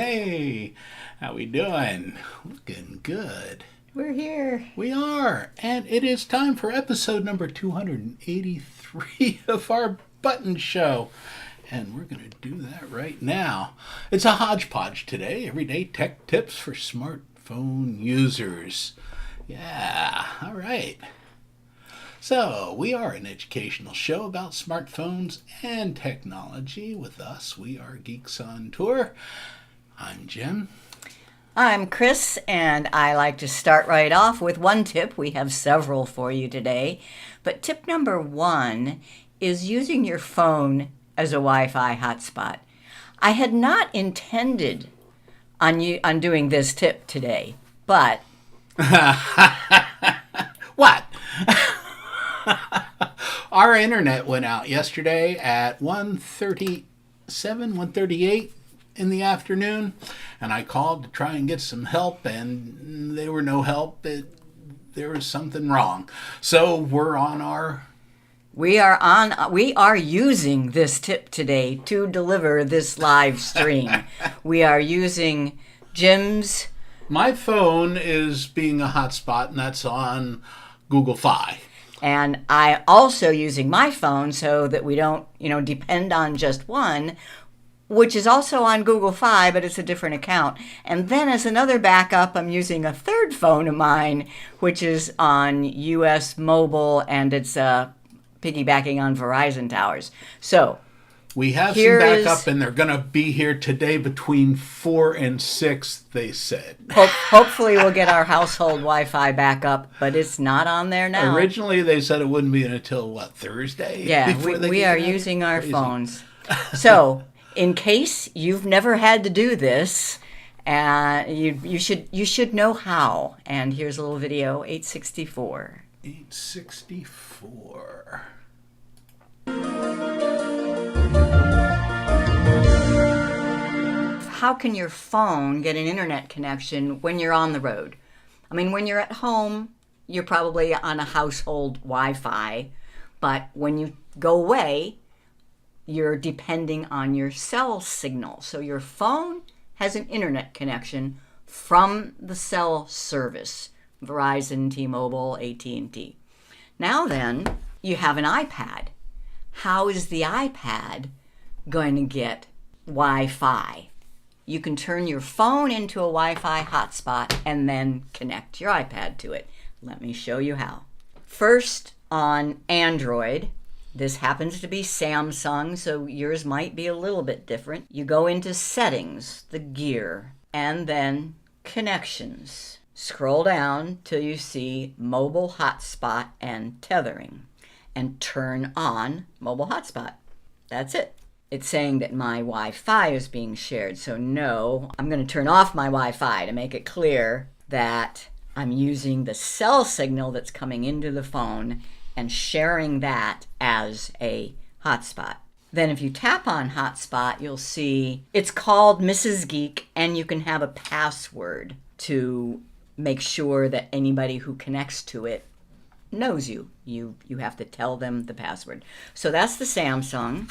Hey, how we doing? Looking good. We're here. We are, and it is time for episode number 283 of our Button Show. And we're going to do that right now. It's a hodgepodge today, everyday tech tips for smartphone users. Yeah, all right. So, we are an educational show about smartphones and technology. With us, we are Geeks on Tour. I'm Jim. I'm Chris, and I like to start right off with one tip. We have several for you today. But tip number one is using your phone as a Wi-Fi hotspot. I had not intended on doing this tip today, but... What? Our internet went out yesterday at 1:38 in the afternoon, and I called to try and get some help, and there were no help. There was something wrong. So We are using this tip today to deliver this live stream. We are using Jim's. My phone is being a hotspot, and that's on Google Fi. And I also using my phone so that we don't, depend on just one, which is also on Google Fi, but it's a different account. And then as another backup, I'm using a third phone of mine, which is on US Mobile, and it's piggybacking on Verizon towers. So we have some backup, and they're going to be here today between 4 and 6, they said. Hopefully we'll get our household Wi-Fi back up, but it's not on there now. Originally, they said it wouldn't be until, Thursday? Yeah, we are using our phones. So, in case you've never had to do this, you should know how. And here's a little video, 864. 864. How can your phone get an internet connection when you're on the road? I mean, when you're at home, you're probably on a household Wi-Fi, but when you go away, you're depending on your cell signal. So your phone has an internet connection from the cell service, Verizon, T-Mobile, AT&T. Now then, you have an iPad. How is the iPad going to get Wi-Fi? You can turn your phone into a Wi-Fi hotspot and then connect your iPad to it. Let me show you how. First, on Android, this happens to be Samsung, so yours might be a little bit different. You go into Settings, the gear, and then Connections. Scroll down till you see Mobile Hotspot and Tethering, and turn on Mobile Hotspot. That's it. It's saying that my Wi-Fi is being shared, so no, I'm going to turn off my Wi-Fi to make it clear that I'm using the cell signal that's coming into the phone and sharing that as a hotspot. Then if you tap on hotspot, you'll see it's called Mrs. Geek, and you can have a password to make sure that anybody who connects to it knows you. You have to tell them the password. So that's the Samsung.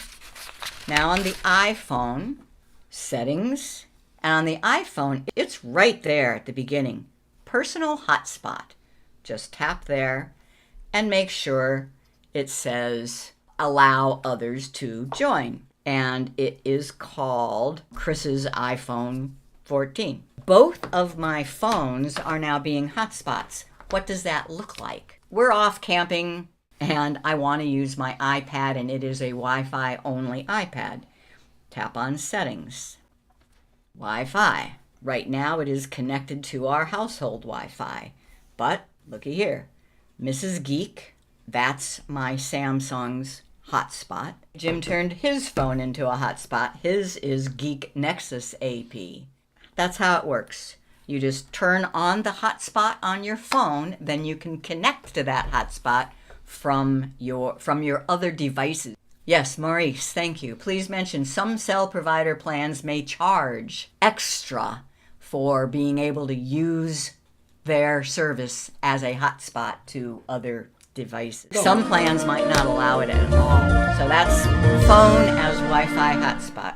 Now on the iPhone, Settings, and on the iPhone, it's right there at the beginning. Personal Hotspot. Just tap there and make sure it says allow others to join. And it is called Chris's iPhone 14. Both of my phones are now being hotspots. What does that look like? We're off camping, and I want to use my iPad, and it is a Wi-Fi only iPad. Tap on Settings. Wi-Fi. Right now it is connected to our household Wi-Fi. But looky here. Mrs. Geek, that's my Samsung's hotspot. Jim turned his phone into a hotspot. His is Geek Nexus AP. That's how it works. You just turn on the hotspot on your phone, then you can connect to that hotspot from your other devices. Yes, Maurice, thank you. Please mention some cell provider plans may charge extra for being able to use their service as a hotspot to other devices. Some plans might not allow it at all. So that's phone as Wi-Fi hotspot.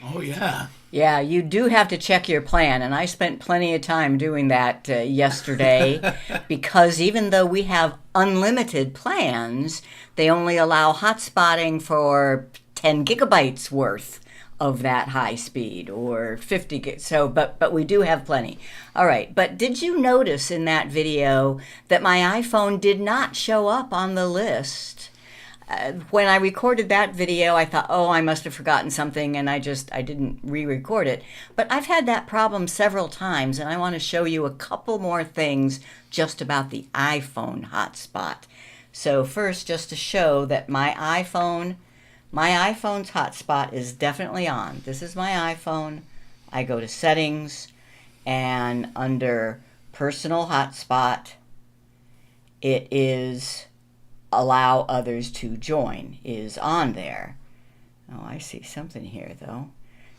Oh, yeah. Yeah, you do have to check your plan, and I spent plenty of time doing that yesterday because even though we have unlimited plans, they only allow hotspotting for 10 gigabytes worth of that high speed or 50 gig. So, but we do have plenty. All right, but did you notice in that video that my iPhone did not show up on the list? When I recorded that video, I thought, oh, I must have forgotten something, and I didn't re-record it. But I've had that problem several times, and I want to show you a couple more things just about the iPhone hotspot. So first, just to show that my iPhone's hotspot is definitely on. This is my iPhone. I go to Settings, and under Personal Hotspot, it is Allow Others to Join is on there. Oh, I see something here, though.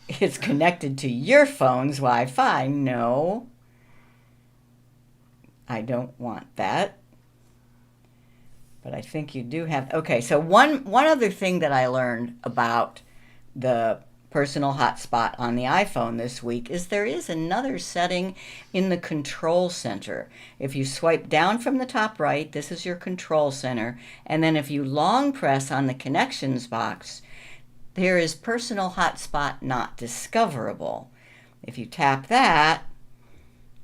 It's connected to your phone's Wi-Fi. No, I don't want that. But I think you do have... Okay, so one other thing that I learned about the personal hotspot on the iPhone this week is there is another setting in the control center. If you swipe down from the top right, this is your control center, and then if you long press on the connections box, there is personal hotspot not discoverable. If you tap that,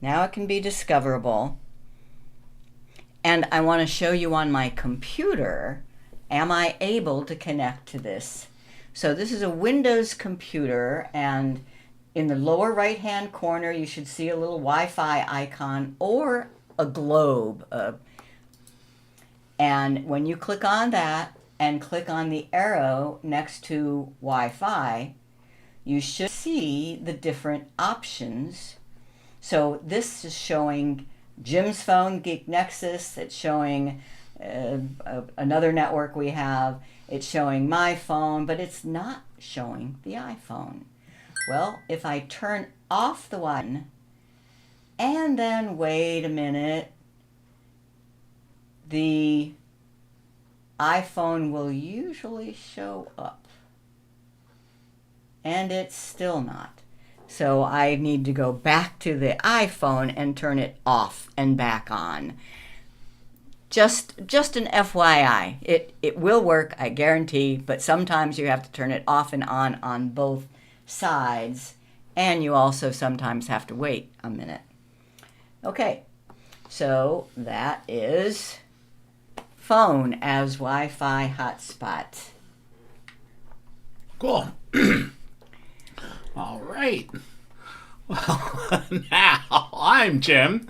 now it can be discoverable. And I want to show you on my computer, am I able to connect to this? So this is a Windows computer, and in the lower right-hand corner, you should see a little Wi-Fi icon or a globe. And when you click on that and click on the arrow next to Wi-Fi, you should see the different options. So this is showing Jim's phone, Geek Nexus. It's showing another network we have. It's showing my phone, but it's not showing the iPhone. Well, if I turn off the one and then wait a minute, the iPhone will usually show up. And it's still not. So I need to go back to the iPhone and turn it off and back on. Just an FYI. It will work, I guarantee, but sometimes you have to turn it off and on both sides, and you also sometimes have to wait a minute. Okay, so that is phone as Wi-Fi hotspot. Cool. All right. Well, now I'm Jim.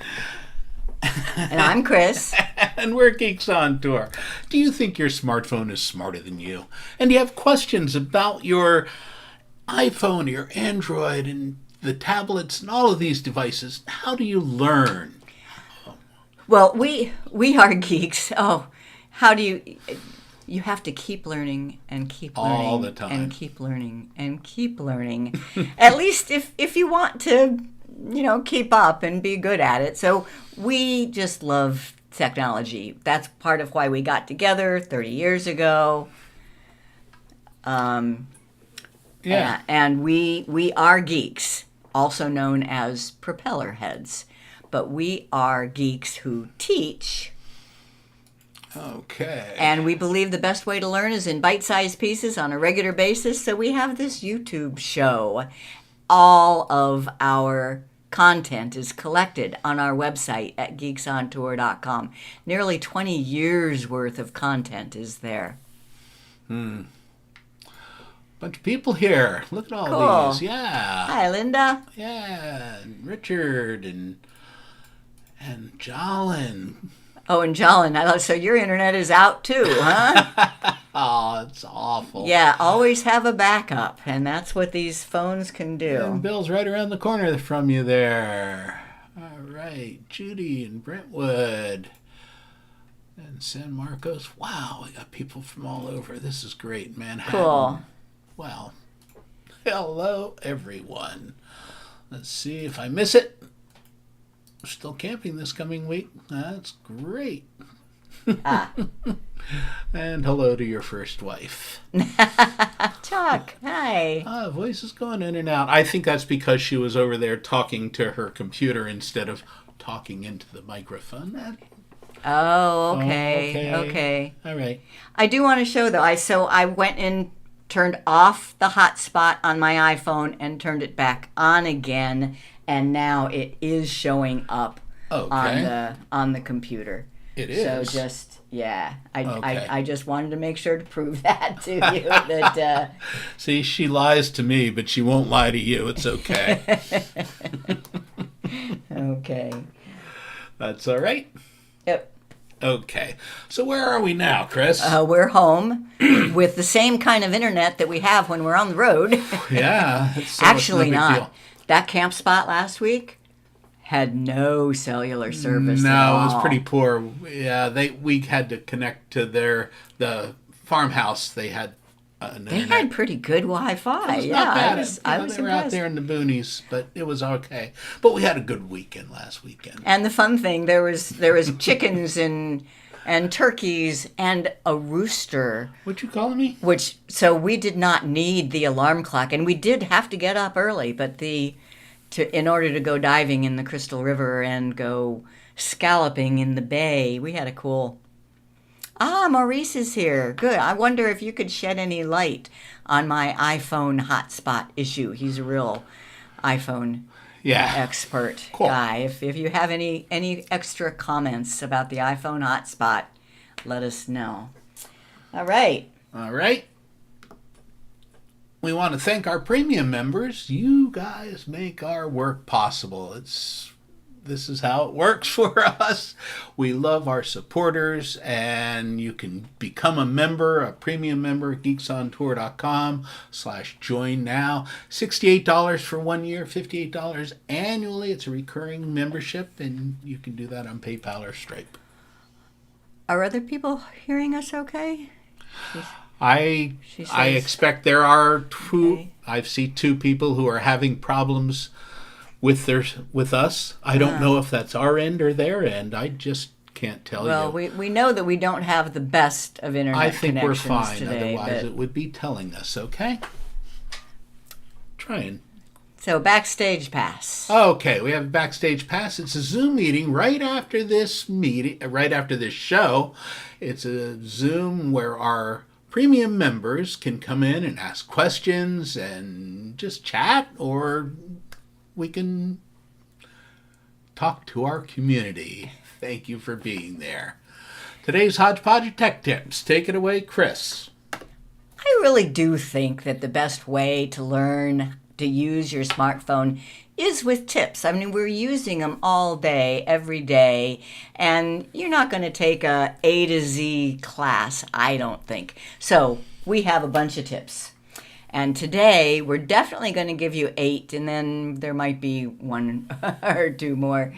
And I'm Chris. And we're Geeks on Tour. Do you think your smartphone is smarter than you? And do you have questions about your iPhone, your Android, and the tablets, and all of these devices? How do you learn? Well, we are geeks. Oh, how do you... You have to keep learning and keep learning. All the time. And keep learning and keep learning. At least if you want to, keep up and be good at it. So we just love technology. That's part of why we got together 30 years ago. Yeah. And we are geeks, also known as propeller heads. But we are geeks who teach. Okay. And we believe the best way to learn is in bite-sized pieces on a regular basis. So we have this YouTube show. All of our content is collected on our website at geeksontour.com. Nearly 20 years worth of content is there. Bunch of people here. Look at all Cool. these. Yeah. Hi, Linda. Yeah. And Richard and Jolin. Oh, and Jolin, so your internet is out too, huh? Oh, it's awful. Yeah, always have a backup, and that's what these phones can do. And Bill's right around the corner from you there. All right, Judy and Brentwood and San Marcos. Wow, we got people from all over. This is great, Manhattan. Cool. Well, hello, everyone. Let's see if I miss it. Still camping this coming week. That's great. Ah. And hello to your first wife. Chuck, hi. Voice is going in and out. I think that's because she was over there talking to her computer instead of talking into the microphone. Oh, okay. All right. I do want to show though. I went and turned off the hotspot on my iPhone and turned it back on again, and now it is showing up on the computer. It is. So just Okay. I just wanted to make sure to prove that to you that. See, she lies to me, but she won't lie to you. It's okay. Okay. That's all right. Yep. Okay. So where are we now, Chris? We're home with the same kind of internet that we have when we're on the road. Yeah. Actually, no big not. deal. That camp spot last week had no cellular service. No, at all. it was pretty poor. Yeah, we had to connect to the farmhouse. They had They had pretty good Wi-Fi. It was Yeah, not bad. I was They were out impressed. there in the boonies, but it was okay. But we had a good weekend last weekend. And the fun thing, there was chickens and turkeys and a rooster. What you calling me? So we did not need the alarm clock, and we did have to get up early, but in order to go diving in the Crystal River and go scalloping in the bay, we had a cool. Maurice is here. Good. I wonder if you could shed any light on my iPhone hotspot issue. He's a real iPhone expert guy. If you have any extra comments about the iPhone hotspot, let us know. All right. We want to thank our premium members. You guys make our work possible. This is how it works for us. We love our supporters, and you can become a premium member at geeksontour.com/join now. $68 for 1 year, $58 annually. It's a recurring membership, and you can do that on PayPal or Stripe. Are other people hearing us okay? I expect there are two. Okay. I've seen two people who are having problems with us. I don't know if that's our end or their end. I just can't tell you. Well, we know that we don't have the best of internet connections today. I think we're fine. Today, otherwise, it would be telling us. Okay. Trying. So backstage pass. Okay, we have a backstage pass. It's a Zoom meeting right after this show. It's a Zoom where our premium members can come in and ask questions and just chat, or we can talk to our community. Thank you for being there. Today's Hodgepodge Tech Tips. Take it away, Chris. I really do think that the best way to learn to use your smartphone is with tips. I mean, we're using them all day, every day, and you're not going to take a to Z class, I don't think. So we have a bunch of tips. And today, we're definitely going to give you 8, and then there might be 1 or 2 more.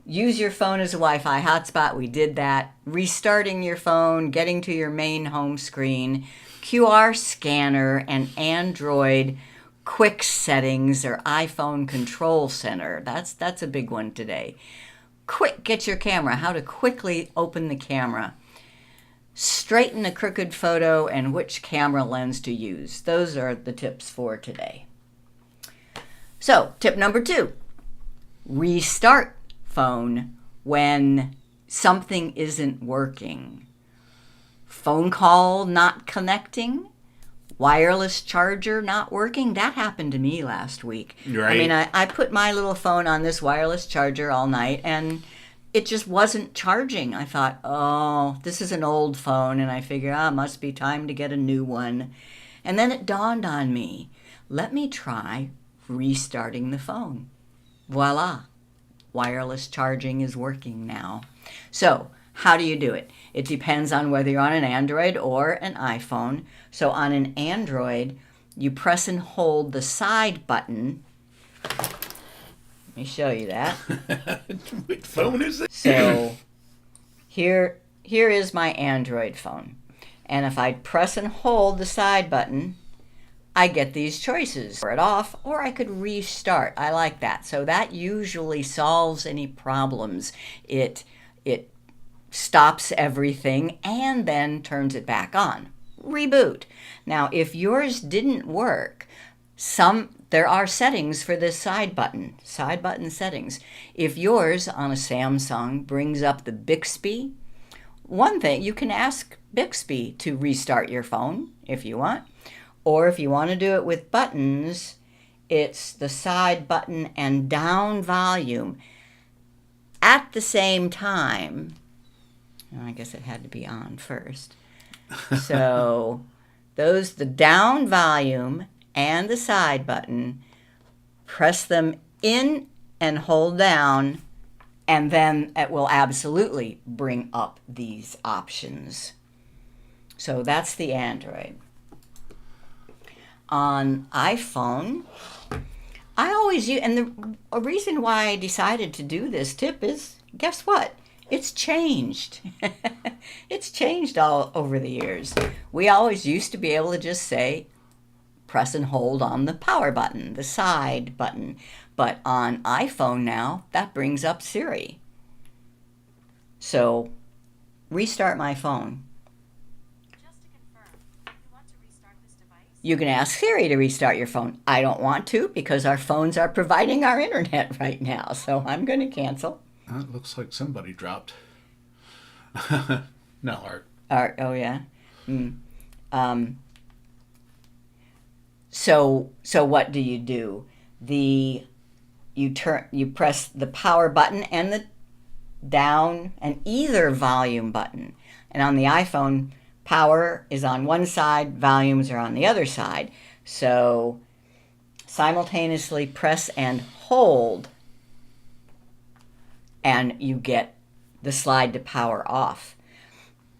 Use your phone as a Wi-Fi hotspot. We did that. Restarting your phone, getting to your main home screen, QR scanner, and Android quick settings or iPhone control center. That's a big one today. Get your camera. How to quickly open the camera. Straighten a crooked photo and which camera lens to use. Those are the tips for today. So, tip number 2. Restart phone when something isn't working. Phone call not connecting. Wireless charger not working. That happened to me last week. Right. I mean, I put my little phone on this wireless charger all night, and it just wasn't charging. I thought, oh, this is an old phone, and I figured, it must be time to get a new one. And then it dawned on me, let me try restarting the phone. Voila, wireless charging is working now. So, how do you do it? It depends on whether you're on an Android or an iPhone. So on an Android, you press and hold the side button. Let me show you that. What phone is it? So here is my Android phone. And if I press and hold the side button, I get these choices. Turn it off, or I could restart. I like that. So that usually solves any problems. It stops everything and then turns it back on. Reboot. Now, if yours didn't work, there are settings for this side button settings. If yours on a Samsung brings up the Bixby, one thing, you can ask Bixby to restart your phone if you want, or if you want to do it with buttons, it's the side button and down volume at the same time. I guess it had to be on first. So the down volume and the side button, press them in and hold down, and then it will absolutely bring up these options. So that's the Android. On iPhone, I always use, and the reason why I decided to do this tip is, guess what? It's changed. It's changed all over the years. We always used to be able to just say, press and hold on the power button, the side button. But on iPhone now, that brings up Siri. So, restart my phone. Just to confirm, you want to restart this device? You can ask Siri to restart your phone. I don't want to because our phones are providing our internet right now. So I'm going to cancel. It looks like somebody dropped. No, Art. Art, oh yeah. So what do? You press the power button and the down and either volume button. And on the iPhone, power is on one side, volumes are on the other side. So simultaneously press and hold, and you get the slide to power off.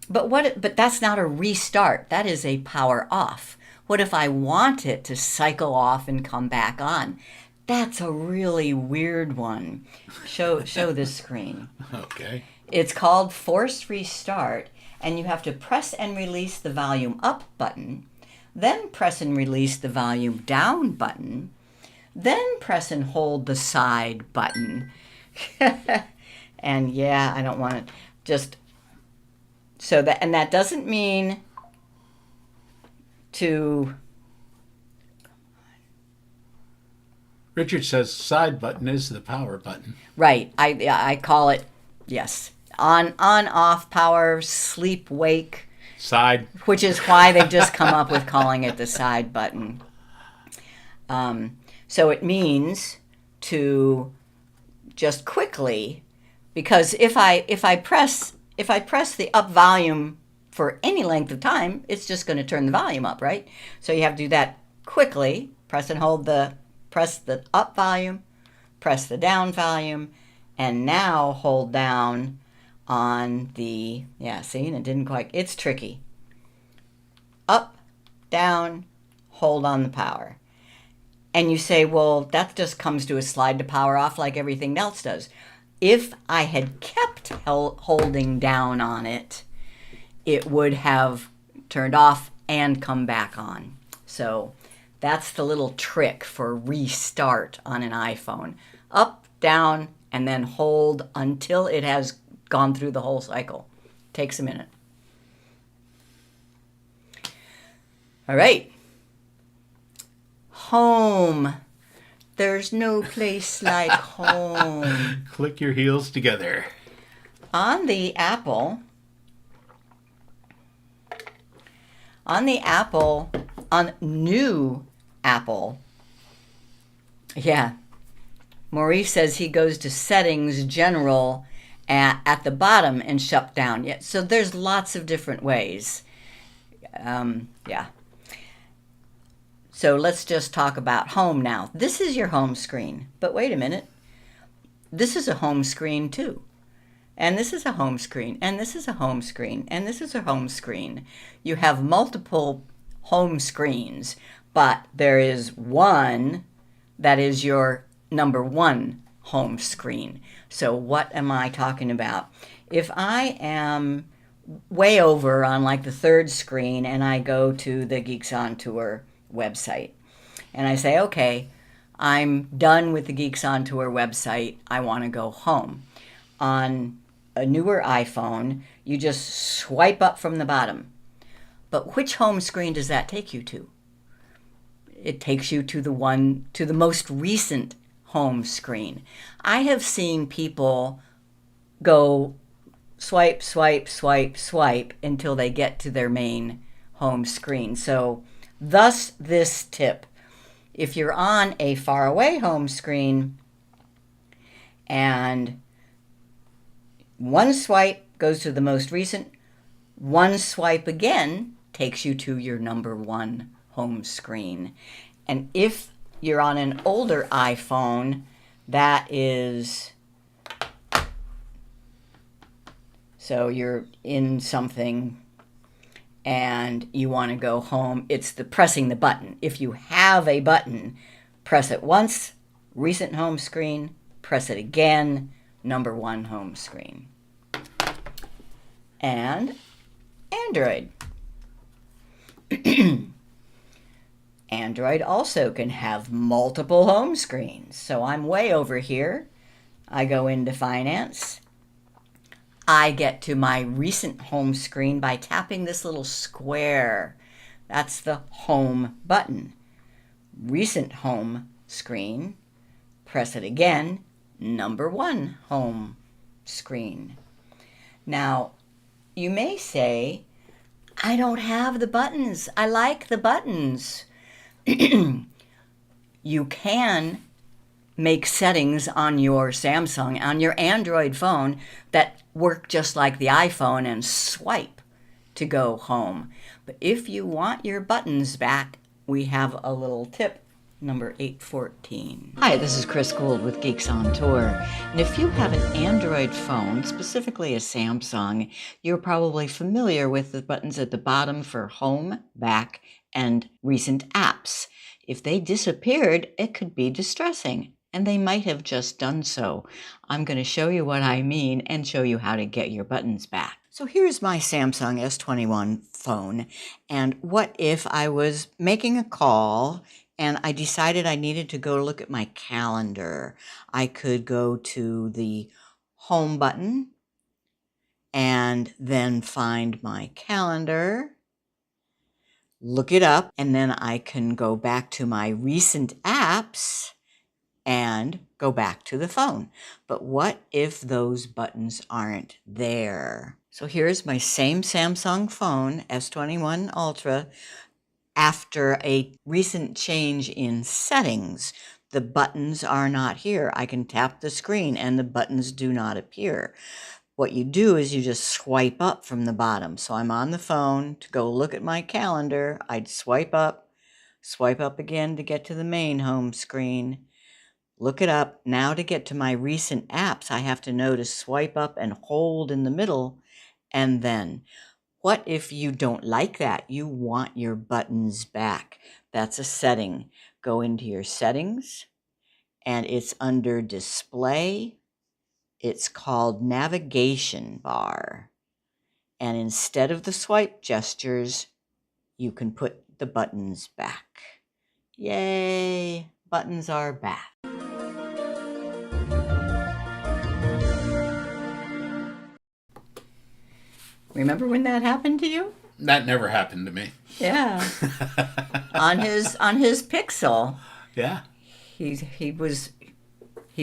But that's not a restart. That is a power off. What if I want it to cycle off and come back on? That's a really weird one. Show this screen. Okay. It's called forced restart, and you have to press and release the volume up button, then press and release the volume down button, then press and hold the side button. And yeah, I don't want it. Just so that doesn't mean to. Richard says side button is the power button. Right. I call it, yes, on off, power, sleep, wake. Side. Which is why they've just come up with calling it the side button. So it means to just quickly, because if I press the up volume for any length of time, it's just going to turn the volume up, right? So you have to do that quickly. Press the up volume, press the down volume, and now hold down on the, see, and it didn't quite, it's tricky. Up, down, hold on the power. And you say, well, that just comes to a slide to power off like everything else does. If I had kept holding down on it, it would have turned off and come back on. So that's the little trick for restart on an iPhone. Up, down, and then hold until it has gone through the whole cycle. Takes a minute. All right. Home. There's no place like home. Click your heels together. On the Apple, on new Apple, yeah, Maurice says he goes to settings, general, at the bottom and shut down. Yeah, so there's lots of different ways. Yeah. So let's just talk about home now. This is your home screen. But wait a minute. This is a home screen too. And this is a home screen. And this is a home screen. And this is a home screen. You have multiple home screens, but there is one that is your number one home screen. So what am I talking about? If I am way over on like the third screen and I go to the Geeks on Tour website and I say, okay, I'm done with the Geeks on Tour website. I want to go home. On a newer iPhone, you just swipe up from the bottom. But which home screen does that take you to? It takes you to the most recent home screen. I have seen people go swipe, swipe, swipe, swipe until they get to their main home screen. So, thus this tip. If you're on a faraway home screen and one swipe goes to the most recent, one swipe again takes you to your number one home screen. And if you're on an older iPhone, that is, so you're in something and you want to go home, it's the pressing the button. If you have a button, press it once, recent home screen, press it again, number one home screen. And Android. Android also can have multiple home screens. So I'm way over here. I go into Finance. I get to my recent home screen by tapping this little square. That's the home button. Recent home screen. Press it again. Number one home screen. Now, you may say, I don't have the buttons. I like the buttons. You can make settings on your Samsung, on your Android phone, that work just like the iPhone and swipe to go home. But if you want your buttons back, we have a little tip. Number 814. Hi, this is Chris Gould with Geeks on Tour. And if you have an Android phone, specifically a Samsung, you're probably familiar with the buttons at the bottom for home, back, and recent apps. If they disappeared, it could be distressing, and they might have just done so. I'm going to show you what I mean and show you how to get your buttons back. So here's my Samsung S21 phone, and what if I was making a call and I decided I needed to go look at my calendar? I could go to the home button and then find my calendar, look it up, and then I can go back to my recent apps and go back to the phone. But what if those buttons aren't there? So here's my same Samsung phone, S21 Ultra. After a recent change in settings, the buttons are not here. I can tap the screen and the buttons do not appear. What you do is you just swipe up from the bottom. So I'm on the phone to go look at my calendar. I'd swipe up again to get to the main home screen. Look it up. Now to get to my recent apps, I have to know to swipe up and hold in the middle, and then. What if you don't like that? You want your buttons back. That's a setting. Go into your settings, and it's under display. It's called navigation bar. And instead of the swipe gestures, you can put the buttons back. Yay! Buttons are back. Remember when that happened to you? That never happened to me. Yeah. on his Pixel. Yeah. He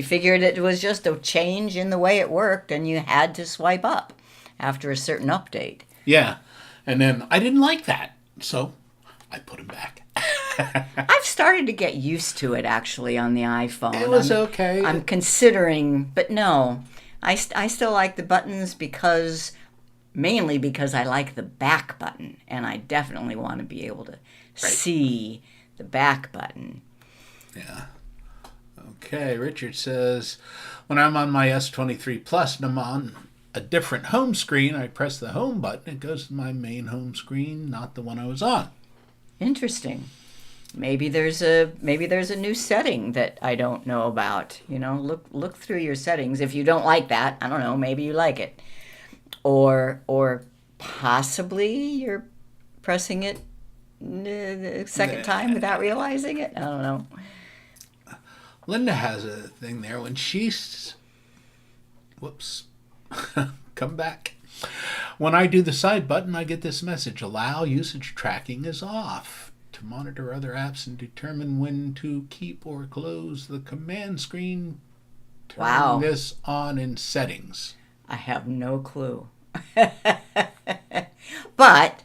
figured it was just a change in the way it worked and you had to swipe up after a certain update. Yeah. And then I didn't like that, so I put him back. I've started to get used to it actually on the iPhone. It was okay. I'm considering, but no. I still like the buttons mainly because I like the back button, and I definitely want to be able to see the back button. Yeah. Okay, Richard says, when I'm on my S23 Plus and I'm on a different home screen, I press the home button, it goes to my main home screen, not the one I was on. Interesting. Maybe there's a new setting that I don't know about. You know, look through your settings. If you don't like that, I don't know, maybe you like it. Or possibly you're pressing it the second time without realizing it. I don't know. Linda has a thing there when she's Come back. When I do the side button, I get this message: allow usage tracking is off. To monitor other apps and determine when to keep or close the command screen, turn Wow. this on in settings. I have no clue. But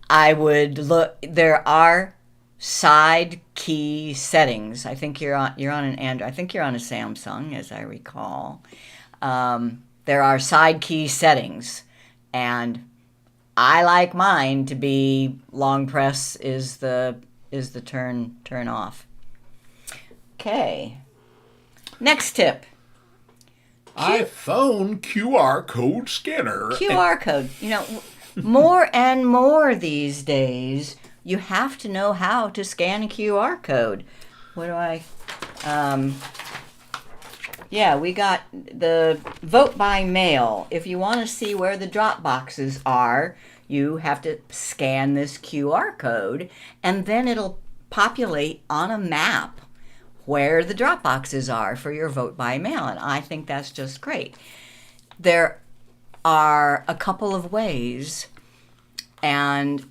I would look. There are side key settings. I think you're on an Android. I think you're on a Samsung, as I recall. There are side key settings, and I like mine to be long press is the turn off. Okay. Next tip. iPhone QR code scanner. QR code. You know, more and more these days, you have to know how to scan a QR code. What do I? Yeah, we got the vote by mail. If you want to see where the drop boxes are, you have to scan this QR code, and then it'll populate on a map where the drop boxes are for your vote by mail. And I think that's just great. There are a couple of ways. And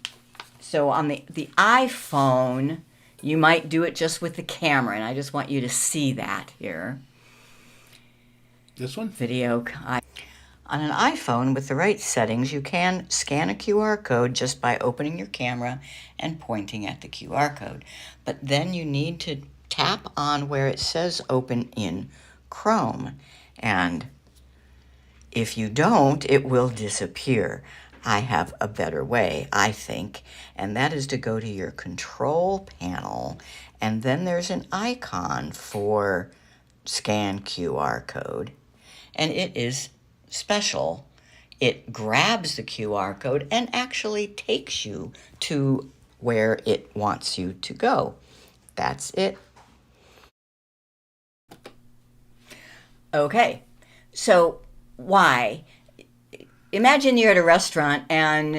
so on the iPhone, you might do it just with the camera. And I just want you to see that here. This one? Video. On an iPhone, with the right settings, you can scan a QR code just by opening your camera and pointing at the QR code. But then you need to tap on where it says open in Chrome. And if you don't, it will disappear. I have a better way, I think, and that is to go to your control panel, and then there's an icon for scan QR code, and it is special. It grabs the QR code and actually takes you to where it wants you to go. That's it. Okay, so why? Imagine you're at a restaurant and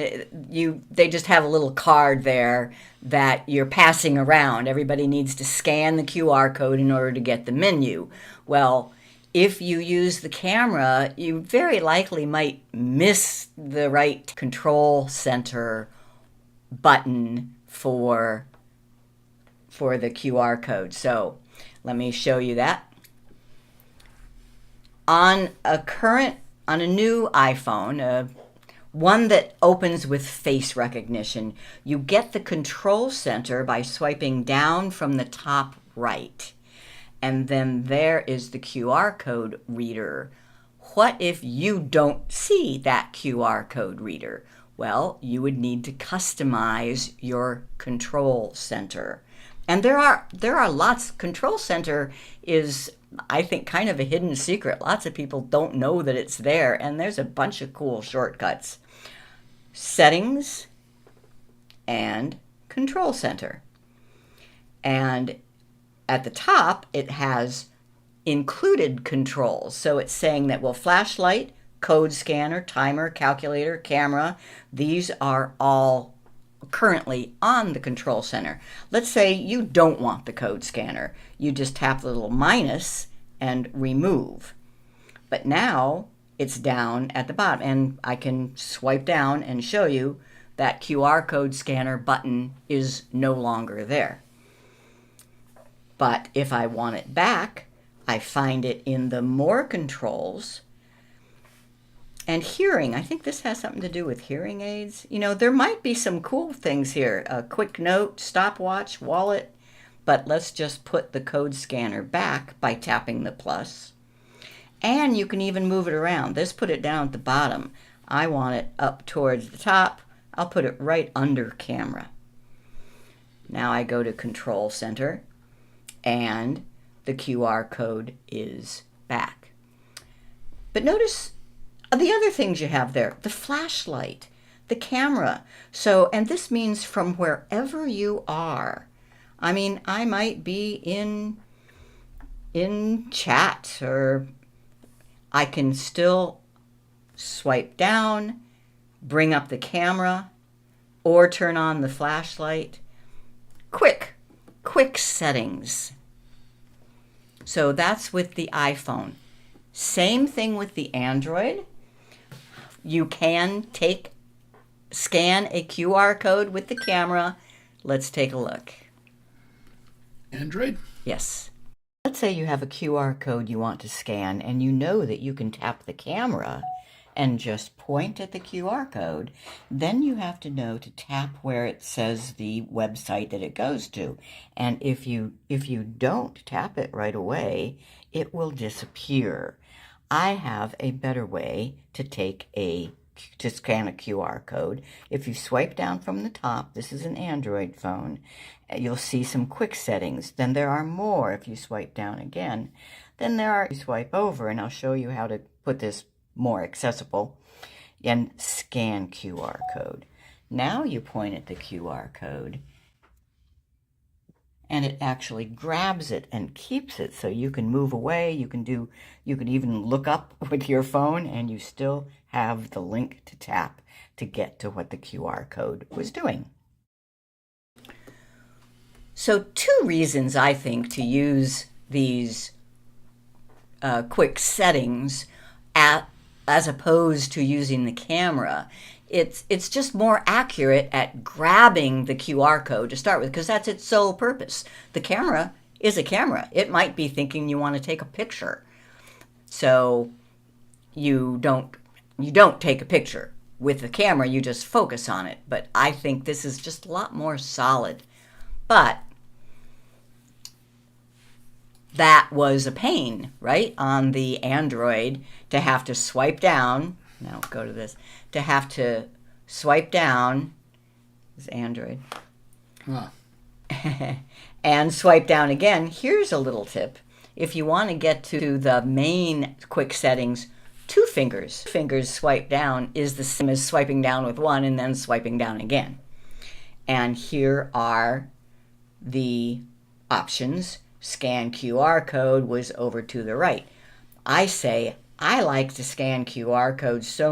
they just have a little card there that you're passing around. Everybody needs to scan the QR code in order to get the menu. Well, if you use the camera, you very likely might miss the right control center button for the QR code. So let me show you that. On a new iPhone, one that opens with face recognition, you get the control center by swiping down from the top right. And then there is the QR code reader. What if you don't see that QR code reader? Well, you would need to customize your control center. And there are lots. Control center is, I think, kind of a hidden secret. Lots of people don't know that it's there, and there's a bunch of cool shortcuts. Settings and control center. And at the top, it has included controls. So it's saying that, well, flashlight, code scanner, timer, calculator, camera, these are all currently on the control center. Let's say you don't want the code scanner. You just tap the little minus and remove. But now it's down at the bottom, and I can swipe down and show you that QR code scanner button is no longer there. But if I want it back, I find it in the more controls. And hearing, I think this has something to do with hearing aids. You know, there might be some cool things here. A quick note, stopwatch, wallet. But let's just put the code scanner back by tapping the plus. And you can even move it around. This put it down at the bottom. I want it up towards the top. I'll put it right under camera. Now I go to control center, and the QR code is back. But notice the other things you have there, the flashlight, the camera. So, and this means from wherever you are. I mean, I might be in chat, or I can still swipe down, bring up the camera, or turn on the flashlight. Quick settings. So that's with the iPhone. Same thing with the Android. You can scan a QR code with the camera. Let's take a look. Android? Yes. Let's say you have a QR code you want to scan and you know that you can tap the camera and just point at the QR code. Then you have to know to tap where it says the website that it goes to. And if you don't tap it right away, it will disappear. I have a better way to scan a QR code. If you swipe down from the top, this is an Android phone, you'll see some quick settings. Then there are more if you swipe down again. Then there are, you swipe over, and I'll show you how to put this more accessible, and scan QR code. Now you point at the QR code, and it actually grabs it and keeps it, so you can move away, you can even look up with your phone, and you still have the link to tap to get to what the QR code was doing. So 2 reasons, I think, to use these quick settings as opposed to using the camera. It's just more accurate at grabbing the QR code to start with, because that's its sole purpose. The camera is a camera. It might be thinking you want to take a picture. So you don't take a picture with the camera, you just focus on it. But I think this is just a lot more solid. But that was a pain, right, on the Android, to have to swipe down. Now go to this. To have to swipe down. This is Android. Huh. And swipe down again. Here's a little tip. If you want to get to the main quick settings, 2 fingers. Fingers swipe down is the same as swiping down with one and then swiping down again. And here are the options. Scan QR code was over to the right. I say I like to scan QR codes so